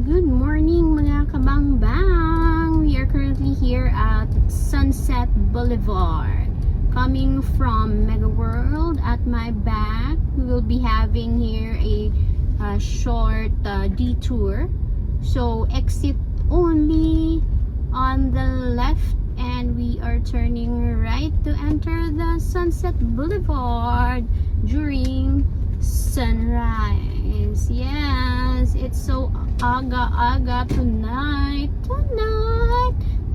Good morning mga kabangbang! We are currently here at Sunset Boulevard. Coming from Mega World at my back, we will be having here a short detour. So exit only on the left and we are turning right to enter the Sunset Boulevard during sunrise. Yes, it's so aga-aga tonight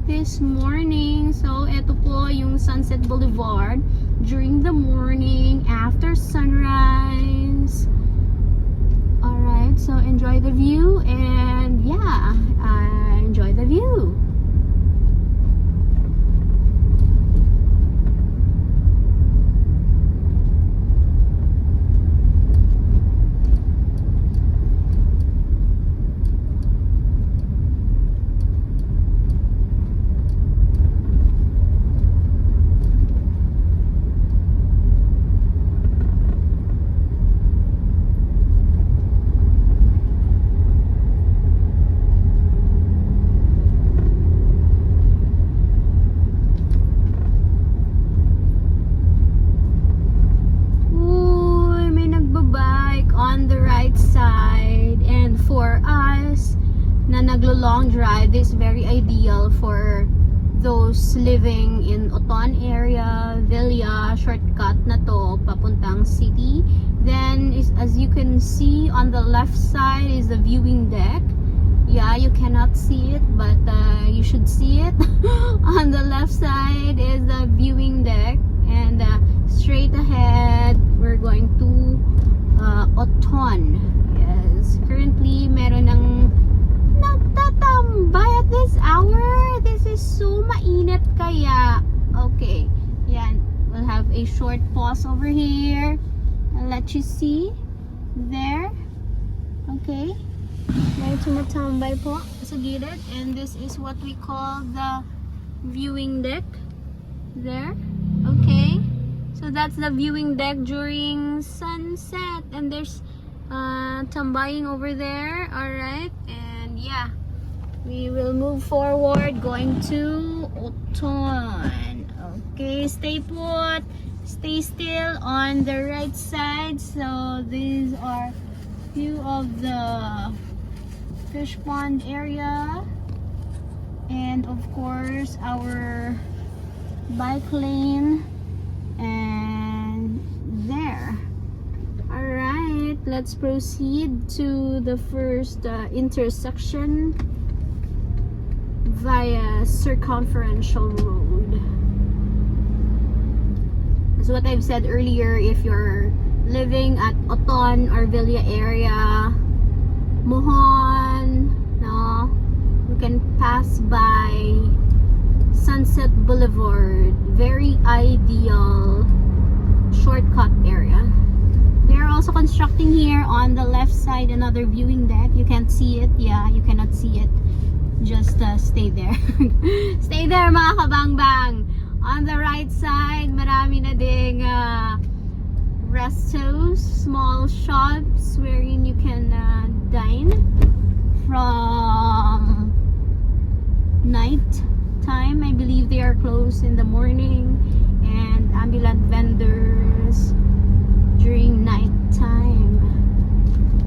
this morning. So ito po yung Sunset Boulevard during the morning after sunrise. Alright, so enjoy the view and yeah, enjoy the view. For us na naglo-long drive, this is very ideal for those living in Oton area, Villa, shortcut na to papuntang city. Then as you can see on the left side is the viewing deck. Yeah, you cannot see it but you should see it. On the left side is the viewing deck and straight ahead we're going to Oton. Currently, meron ng nagtatambay at this hour. This is so mainit kaya. Okay, yan. We'll have a short pause over here. I'll let you see. There. Okay. May tumatambay po sa gilid. And this is what we call the viewing deck. There. Okay. So that's the viewing deck during sunset. And there's tambaying over there. Alright, and yeah, we will move forward going to Oton. Okay, stay put, stay still on the right side. So these are few of the fish pond area and of course our bike lane and there. Alright, let's proceed to the first intersection via Circumferential Road. As what I've said earlier, if you're living at Oton or Villa area, Mohon, no, you can pass by Sunset Boulevard. Very ideal shortcut area. They're also constructing here on the left side another viewing deck. You can't see it. Yeah, you cannot see it. Just stay there. Stay there mga kabangbang. On the right side, marami na ding restos, small shops wherein you can dine from night time. I believe they are closed in the morning, and ambulant vendors during night time.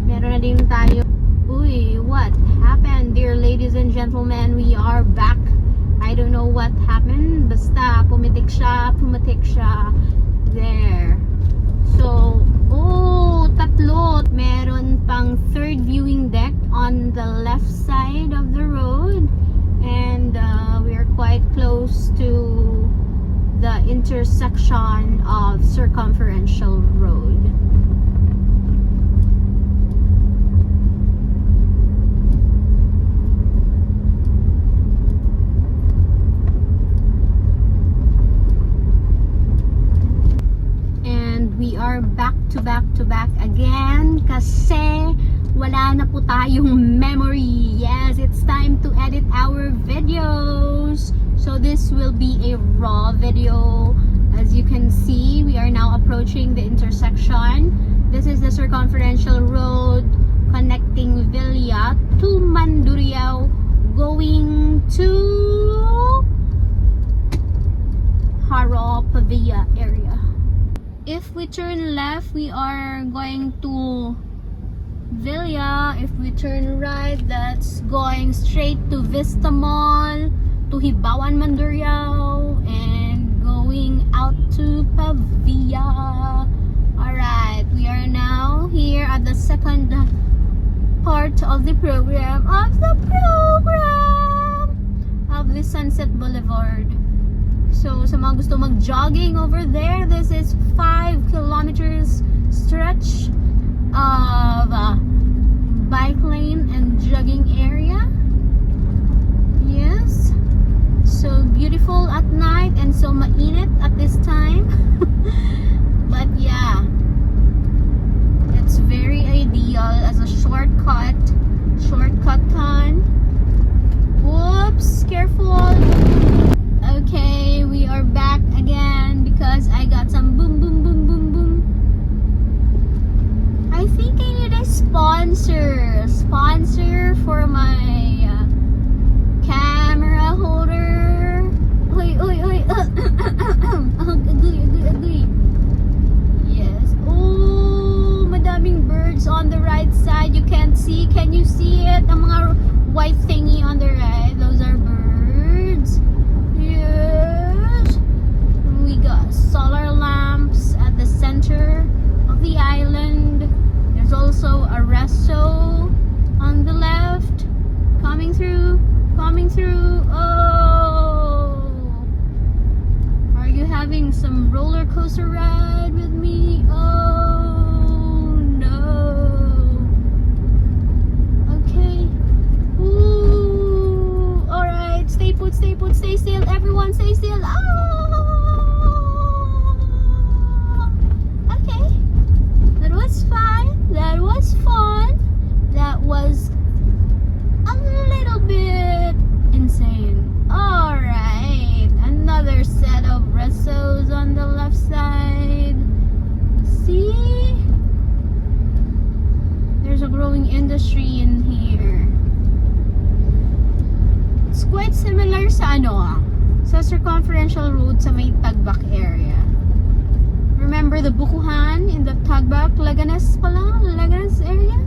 Meron na din tayo. Uy, what happened, dear ladies and gentlemen? We are back. I don't know what happened. Basta pumitik siya. There. So, oh, tatlo. Meron pang third viewing deck on the left side of the road. And we are quite close to the intersection of Circumferential Road. And we are back to back again kasi wala na po tayong memory. Yes, it's time to edit our videos. So this will be a raw video. As you can see, we are now approaching the intersection. This is the Circumferential Road connecting Villa to Manila. Mandurriao going to Haro Pavia area. If we turn left, we are going to Villa. If we turn right, that's going straight to Vista Mall, to Hibawan Mandurriao, and going out to Pavia. Alright, we are now here at the second part of the program of the Sunset Boulevard. So sa mga gusto mag-jogging over there, this is 5 kilometers stretch of bike lane and jogging area. Yes, so beautiful at night and so mainit at this time. But yeah, it's very ideal as a shortcut con. Whoops, careful. Okay, we are back again because I got some boom boom boom boom boom. I think I need a sponsor for my camera holder. Oy oy oy. Agree. Yes. Oh, madaming birds on the right side. You can't see. Can you see it? Ang mga white thingy on the right, those are birds. Yes. We got solar lamps at the center of the island. There's also a resto on the left. Coming through. Oh, are you having some roller coaster ride with me? Oh no. Okay. Ooh. Alright, stay put, stay still. Everyone stay still. Oh. Okay. That was fun. That was a little bit insane. Alright. Another set of restos on the left side. See? There's a growing industry in here. It's quite similar sa sa circumferential road sa may Tagbak area. Remember the Bukuhan in the Tagbak, Laganas area?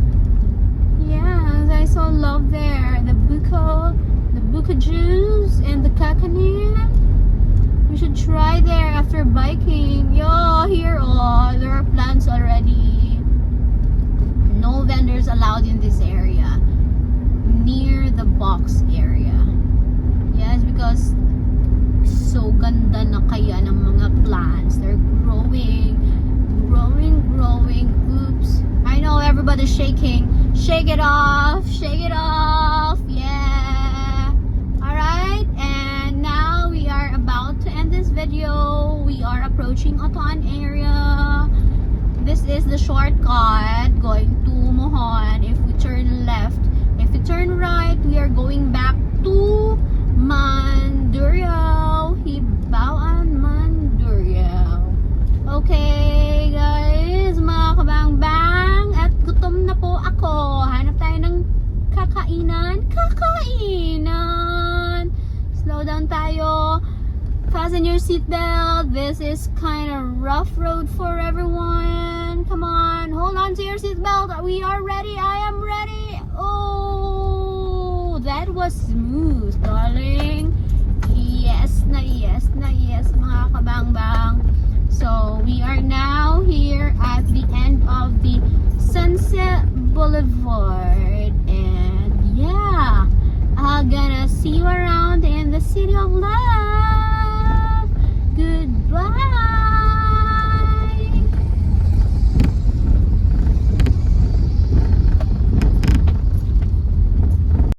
Yeah, I saw love there. The Buka juice and the Kakanin. We should try there after biking. Yo, here, there are plants already. No vendors allowed in this area. Near the box area. Yes, because so ganda na kaya ng mga plants. They're growing. Oops. I know everybody's shaking. Shake it off. Yeah. Alright, and now we are about to end this video. We are approaching Otoan area. This is the shortcut going to Mohon. If we turn left, if we turn right, we are going back to Mandurriao, Hibawan Mandurriao. Okay guys, mga kabang-bang, at gutom na po ako. Hanap tayo ng kakainan. Slow down tayo. Fasten your seatbelt. This is kind of rough road for everyone. Come on, hold on to your seatbelt. We are ready. I am ready. Oh, that was smooth, darling. Yes na yes, mga kabang-bang. So we are now here at the end of the Sunset Boulevard, and yeah, I'm gonna see you around in the City of Love.